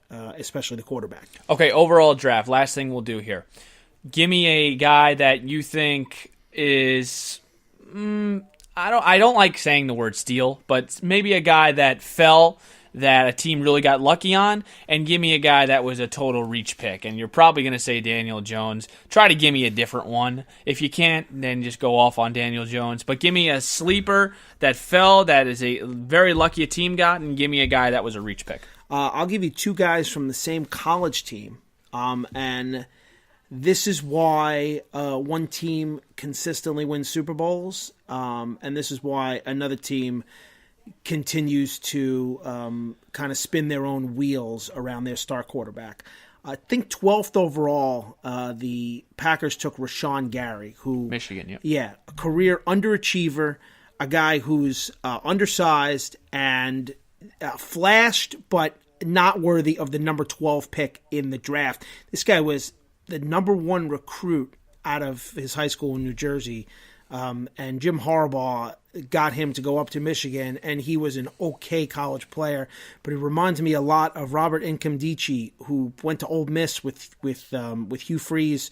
especially the quarterback. Okay, overall draft. Last thing we'll do here. Give me a guy that you think is I don't like saying the word steal, but maybe a guy that fell that a team really got lucky on, and give me a guy that was a total reach pick. And you're probably going to say Daniel Jones. Try to give me a different one. If you can't, then just go off on Daniel Jones. But give me a sleeper that fell that is a very lucky a team got, and give me a guy that was a reach pick. I'll give you two guys from the same college team, and this is why one team consistently wins Super Bowls, and this is why another team continues to kind of spin their own wheels around their star quarterback. I think 12th overall, the Packers took Rashawn Gary, who Michigan, yeah, a career underachiever, a guy who's undersized and flashed, but not worthy of the number 12 pick in the draft. This guy was the number one recruit out of his high school in New Jersey, and Jim Harbaugh got him to go up to Michigan, and he was an okay college player. But it reminds me a lot of Robert Nkemdiche, who went to Ole Miss with Hugh Freeze,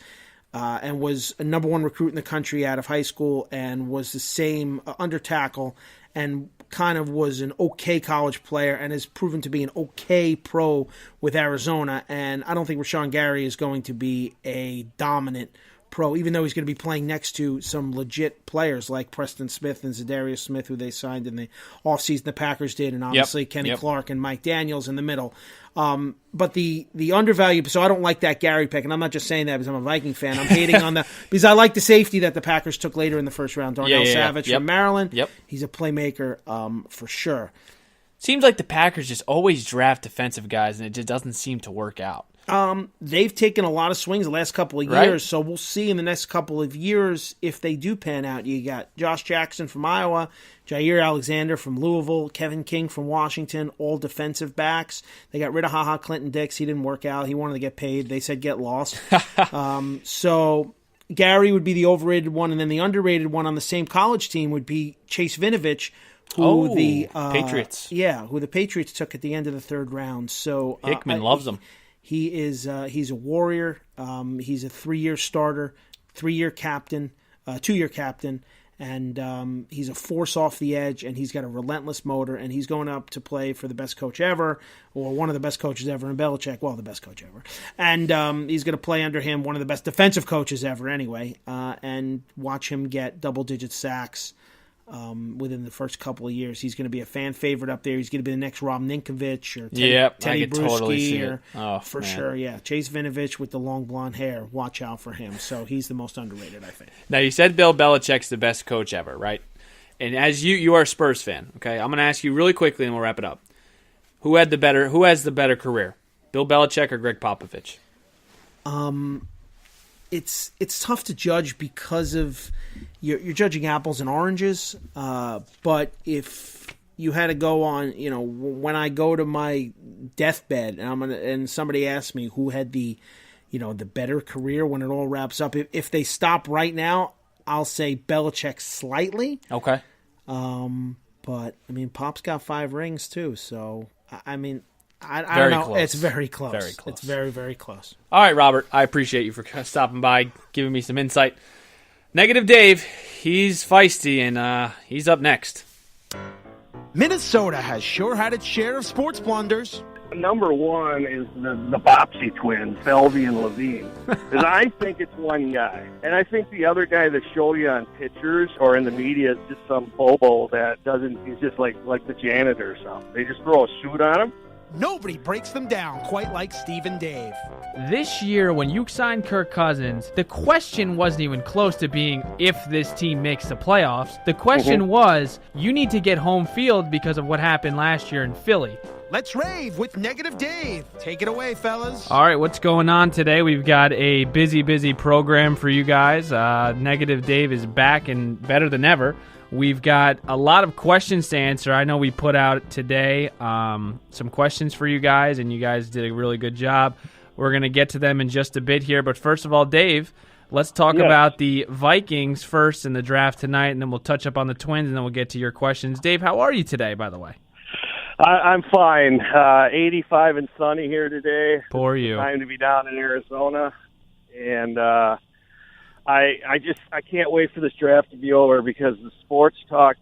and was a number one recruit in the country out of high school, and was the same under tackle, and kind of was an okay college player, and has proven to be an okay pro with Arizona. And I don't think Rashawn Gary is going to be a dominant pro, even though he's going to be playing next to some legit players like Preston Smith and Zadarius Smith, who they signed in the offseason, the Packers did, and obviously Kenny Clark and Mike Daniels in the middle. But the undervalued, so I don't like that Gary pick, and I'm not just saying that because I'm a Viking fan. I'm hating on because I like the safety that the Packers took later in the first round, Darnell Savage from Maryland. He's a playmaker for sure. Seems like the Packers just always draft defensive guys, and it just doesn't seem to work out. They've taken a lot of swings the last couple of years, so we'll see in the next couple of years if they do pan out. You got Josh Jackson from Iowa, Jair Alexander from Louisville, Kevin King from Washington, all defensive backs. They got rid of HaHa Clinton Dix. He didn't work out. He wanted to get paid. They said get lost. So Gary would be the overrated one, and then the underrated one on the same college team would be Chase Vinovich, who the Patriots. who the Patriots took at the end of the third round. So Hickman loves him. He is he's a warrior. He's a 3-year starter, 3-year captain, 2-year captain, and he's a force off the edge, and he's got a relentless motor, and he's going up to play for the best coach ever, or one of the best coaches ever in Belichick. Well, the best coach ever. And he's going to play under him, one of the best defensive coaches ever anyway, and watch him get double-digit sacks within the first couple of years. He's going to be a fan favorite up there. He's going to be the next Rob Ninkovich or Teddy Bruschi, totally see it. For sure. Yeah, Chase Vinovich with the long blonde hair. Watch out for him. So he's the most underrated, I think. Now you said Bill Belichick's the best coach ever, right? And as you are a Spurs fan, okay? I'm going to ask you really quickly, and we'll wrap it up. Who has the better career, Bill Belichick or Greg Popovich? It's tough to judge because of you're judging apples and oranges. But if you had to go on, when I go to my deathbed and somebody asks me who had the better career when it all wraps up, if they stop right now, I'll say Belichick slightly. Okay. But Pop's got 5 rings too, so I don't know. Close. It's very close. Very close. It's very, very close. All right, Robert. I appreciate you for stopping by, giving me some insight. Negative Dave, he's feisty, and he's up next. Minnesota has sure had its share of sports blunders. Number one is the Bopsy twins, Belvy and Levine. Because I think it's one guy. And I think the other guy that show you on pictures or in the media is just some bobo that he's just like the janitor or something. They just throw a suit on him. Nobody breaks them down quite like Steve and Dave. This year, when you signed Kirk Cousins, the question wasn't even close to being if this team makes the playoffs. The question was, you need to get home field because of what happened last year in Philly. Let's rave with Negative Dave. Take it away, fellas. All right, what's going on today? We've got a busy program for you guys. Negative Dave is back and better than ever. We've got a lot of questions to answer. I know we put out today some questions for you guys, and you guys did a really good job. We're going to get to them in just a bit here. But first of all, Dave, let's talk about the Vikings first in the draft tonight, and then we'll touch up on the Twins, and then we'll get to your questions. Dave, how are you today, by the way? I'm fine. 85 and sunny here today. Poor you. Time to be down in Arizona, and I can't wait for this draft to be over because the sports talk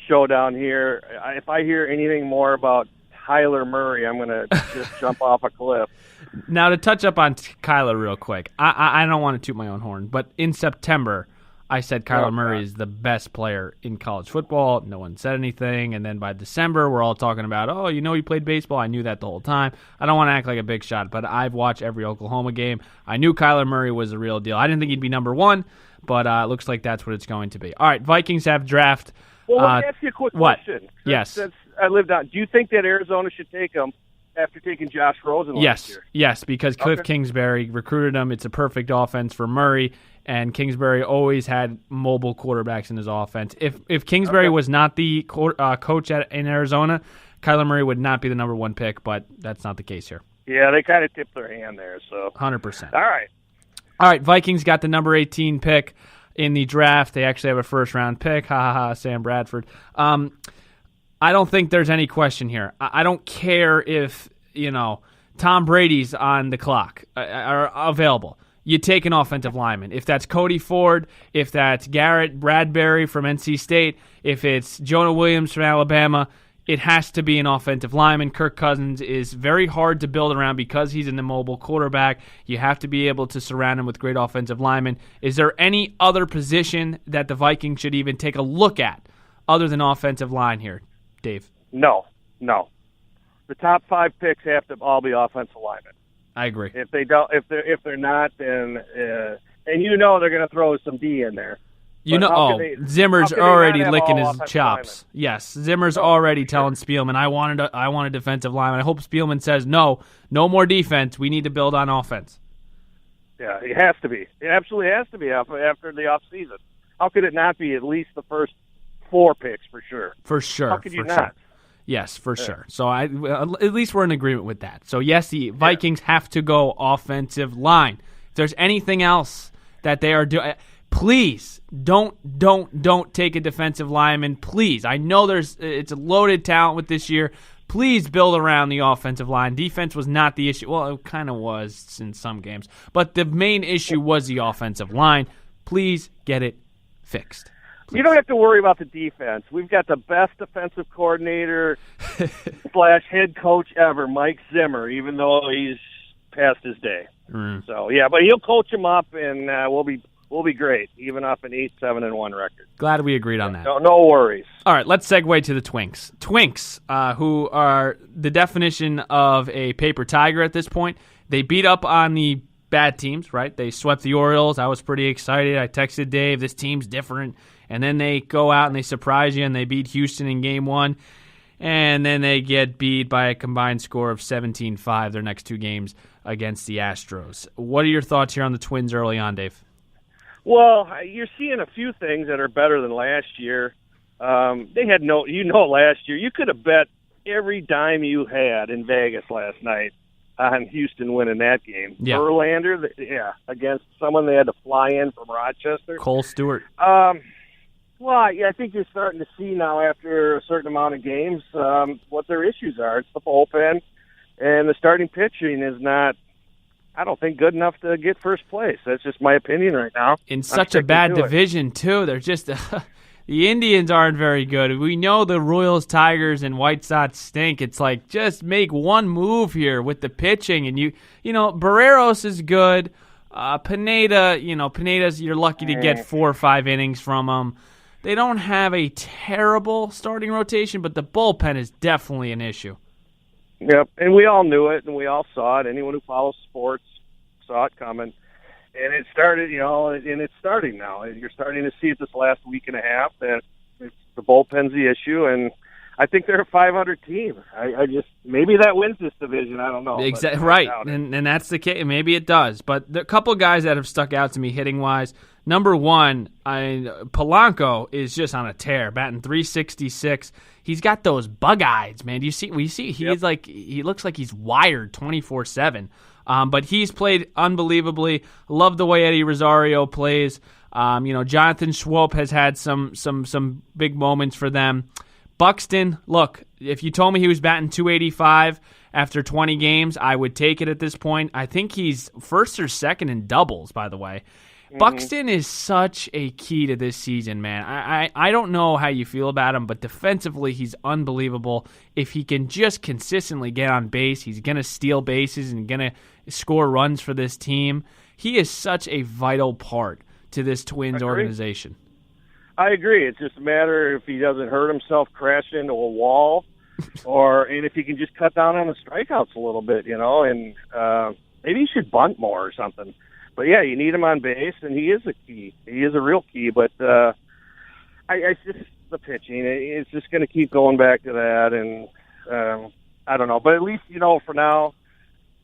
show down here. If I hear anything more about Kyler Murray, I'm going to just jump off a cliff. Now, to touch up on Kyler real quick, I don't want to toot my own horn, but in September, I said Kyler Murray is the best player in college football. No one said anything. And then by December, we're all talking about, he played baseball. I knew that the whole time. I don't want to act like a big shot, but I've watched every Oklahoma game. I knew Kyler Murray was the real deal. I didn't think he'd be number one, but it looks like that's what it's going to be. All right, Vikings have draft. Well, let me ask you a quick question. Yes. I lived on. Do you think that Arizona should take him after taking Josh Rosen last year? Yes, because Cliff Kingsbury recruited him. It's a perfect offense for Murray, and Kingsbury always had mobile quarterbacks in his offense. If Kingsbury was not the coach in Arizona, Kyler Murray would not be the number one pick, but that's not the case here. Yeah, they kind of tipped their hand there. So 100%. All right, Vikings got the number 18 pick in the draft. They actually have a first-round pick. Sam Bradford. I don't think there's any question here. I don't care if, Tom Brady's on the clock, are available. You take an offensive lineman. If that's Cody Ford, if that's Garrett Bradbury from NC State, if it's Jonah Williams from Alabama, it has to be an offensive lineman. Kirk Cousins is very hard to build around because he's an immobile quarterback. You have to be able to surround him with great offensive linemen. Is there any other position that the Vikings should even take a look at other than offensive line here, Dave? No. The top 5 picks have to all be offensive linemen. I agree. If they don't, if they're not, then and they're going to throw some D in there. Zimmer's already licking his chops. Linemen? Yes, Zimmer's already telling Spielman, I want a defensive lineman. I hope Spielman says no more defense. We need to build on offense. Yeah, it has to be. It absolutely has to be after the offseason. How could it not be at least the first 4 picks for sure? For sure. How could you not? Sure. Yes, for sure. So at least we're in agreement with that. So yes, the Vikings have to go offensive line. If there's anything else that they are doing, please don't take a defensive lineman. Please, I know it's a loaded talent with this year. Please build around the offensive line. Defense was not the issue. Well, it kind of was in some games, but the main issue was the offensive line. Please get it fixed. Please. You don't have to worry about the defense. We've got the best defensive coordinator / head coach ever, Mike Zimmer, even though he's past his day. So, but he'll coach him up, and we'll be great, even off an 8-7-1 record. Glad we agreed on that. No worries. All right, let's segue to the Twinks. Twinks, who are the definition of a paper tiger at this point. They beat up on the bad teams, right? They swept the Orioles. I was pretty excited. I texted Dave, this team's different. And then they go out and they surprise you and they beat Houston in Game 1. And then they get beat by a combined score of 17-5 their next 2 games against the Astros. What are your thoughts here on the Twins early on, Dave? Well, you're seeing a few things that are better than last year. They had last year, you could have bet every dime you had in Vegas last night on Houston winning that game. Yeah. Verlander, against someone they had to fly in from Rochester. Cole Stewart. Well, I think you're starting to see now after a certain amount of games what their issues are. It's the bullpen, and the starting pitching is not, I don't think, good enough to get first place. That's just my opinion right now. In such a bad division, too. They're just the Indians aren't very good. We know the Royals, Tigers, and White Sox stink. It's like, just make one move here with the pitching. And Barreros is good. Pineda's, you're lucky to get 4 or 5 innings from him. They don't have a terrible starting rotation, but the bullpen is definitely an issue. Yep, and we all knew it, and we all saw it. Anyone who follows sports saw it coming. And it started, and it's starting now. You're starting to see it this last week and a half, that the bullpen's the issue, and I think they're a 500 team. I just, maybe that wins this division. I don't know. Exactly right, and that's the case. Maybe it does. But the couple guys that have stuck out to me hitting-wise, number one, Polanco is just on a tear, batting .366. He's got those bug eyes, man. He's like, he looks like he's wired 24/7. But he's played unbelievably. Love the way Eddie Rosario plays. Jonathan Schwab has had some big moments for them. Buxton, look, if you told me he was batting .285 after 20 games, I would take it at this point. I think he's first or second in doubles, by the way. Buxton is such a key to this season, man. I don't know how you feel about him, but defensively, he's unbelievable. If he can just consistently get on base, he's going to steal bases and going to score runs for this team. He is such a vital part to this Twins organization. I agree. It's just a matter if he doesn't hurt himself crashing into a wall, and if he can just cut down on the strikeouts a little bit, and maybe he should bunt more or something. But, yeah, you need him on base, and he is a key. He is a real key. But I just the pitching, it's just going to keep going back to that. And I don't know. But at least, for now,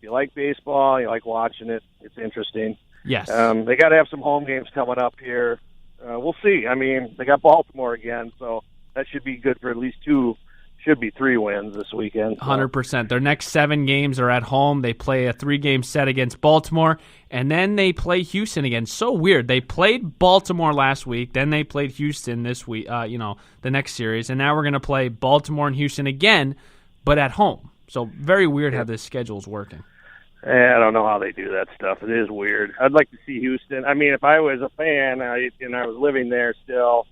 you like baseball, you like watching it. It's interesting. Yes. They got to have some home games coming up here. We'll see. I mean, they got Baltimore again, so that should be good for at least 2. Should be 3 wins this weekend. So. 100%. Their next 7 games are at home. They play a 3-game set against Baltimore, and then they play Houston again. So weird. They played Baltimore last week, then they played Houston this week, the next series, and now we're going to play Baltimore and Houston again, but at home. So very weird how this schedule's working. I don't know how they do that stuff. It is weird. I'd like to see Houston. I mean, if I was a fan and I was living there still,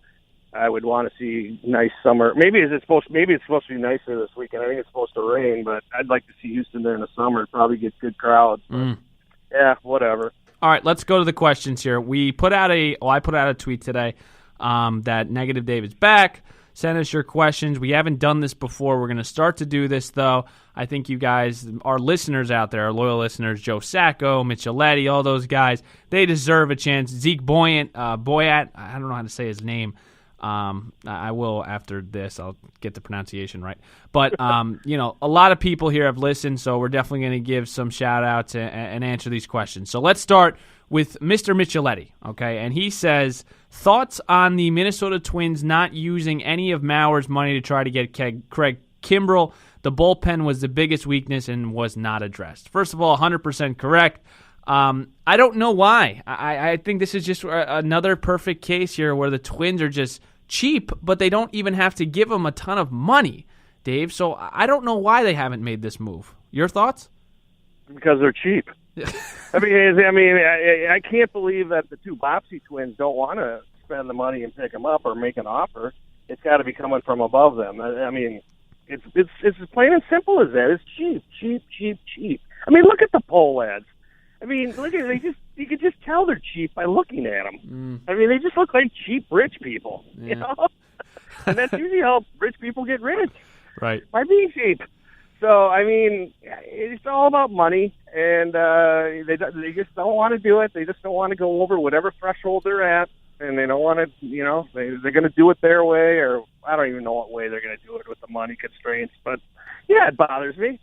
I would want to see nice summer. Maybe it's supposed to be nicer this weekend. I think it's supposed to rain, but I'd like to see Houston there in the summer. Probably get good crowds. Yeah, whatever. All right, let's go to the questions here. I put out a tweet today that Negative Dave is back. Send us your questions. We haven't done this before. We're going to start to do this, though. I think you guys, our listeners out there, our loyal listeners, Joe Sacco, Micheletti, all those guys, they deserve a chance. Zeke Boyat, I don't know how to say his name. I will after this. I'll get the pronunciation right. But, a lot of people here have listened, so we're definitely going to give some shout-outs and answer these questions. So let's start with Mr. Micheletti, okay? And he says, thoughts on the Minnesota Twins not using any of Mauer's money to try to get Craig Kimbrell. The bullpen was the biggest weakness and was not addressed. First of all, 100% correct. I don't know why. I think this is just another perfect case here where the Twins are just cheap, but they don't even have to give them a ton of money, Dave. So I don't know why they haven't made this move. Your thoughts? Because they're cheap. I can't believe that the 2 Bopsy twins don't want to spend the money and pick them up or make an offer. It's got to be coming from above them. I mean, it's as plain and simple as that. It's cheap. I mean, look at the poll ads. I mean, look at you could just tell they're cheap by looking at them. I mean, they just look like cheap rich people, and that's usually how rich people get rich, right? By being cheap. So, I mean, it's all about money, and they just don't want to do it. They just don't want to go over whatever threshold they're at, and they don't want to, they're going to do it their way, or I don't even know what way they're going to do it with the money constraints. But, yeah, it bothers me.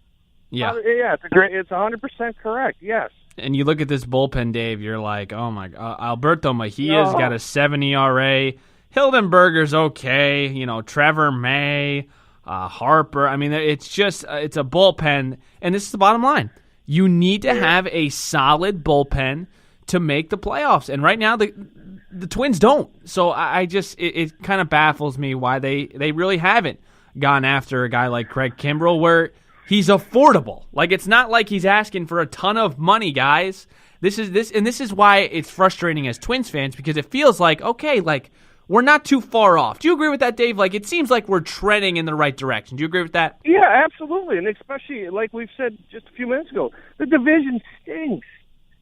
Yeah, it's 100% correct, yes. And you look at this bullpen, Dave, you're like, oh, my God. Alberto Mejia's got a 7 ERA. Hildenberger's okay. Trevor May, Harper. I mean, it's a bullpen. And this is the bottom line. You need to have a solid bullpen to make the playoffs. And right now, the Twins don't. So it kind of baffles me why they really haven't gone after a guy like Craig Kimbrell, where he's affordable. Like, it's not like he's asking for a ton of money, guys. This is why it's frustrating as Twins fans, because it feels like, okay, like, we're not too far off. Do you agree with that, Dave? Like, it seems like we're trending in the right direction. Do you agree with that? Yeah, absolutely. And especially, like we've said just a few minutes ago, the division stinks.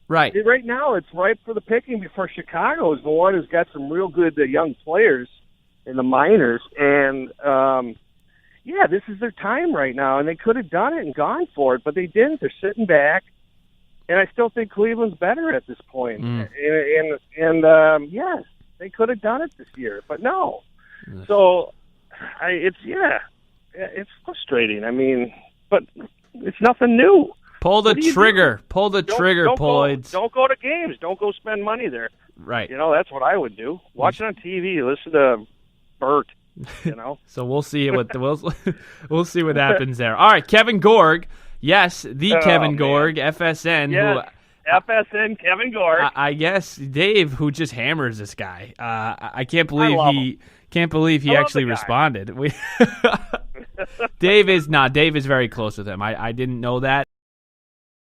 Right. Right now, it's ripe for the picking before Chicago is the one who's got some real good young players in the minors. And, yeah, this is their time right now, and they could have done it and gone for it, but they didn't. They're sitting back, and I still think Cleveland's better at this point. Yes, they could have done it this year, but no. So, it's frustrating. I mean, but it's nothing new. Pull the trigger. Pull the trigger, Poids. Don't go to games. Don't go spend money there. Right. That's what I would do. Watch it on TV. Listen to Bert. So we'll see we'll see what happens there. All right, Kevin Gorg. Yes, Kevin Gorg, FSN. Yes, FSN Kevin Gorg. I guess Dave, who just hammers this guy. I can't believe he Can't believe he I love actually the guy. responded. Dave is very close with him. I didn't know that.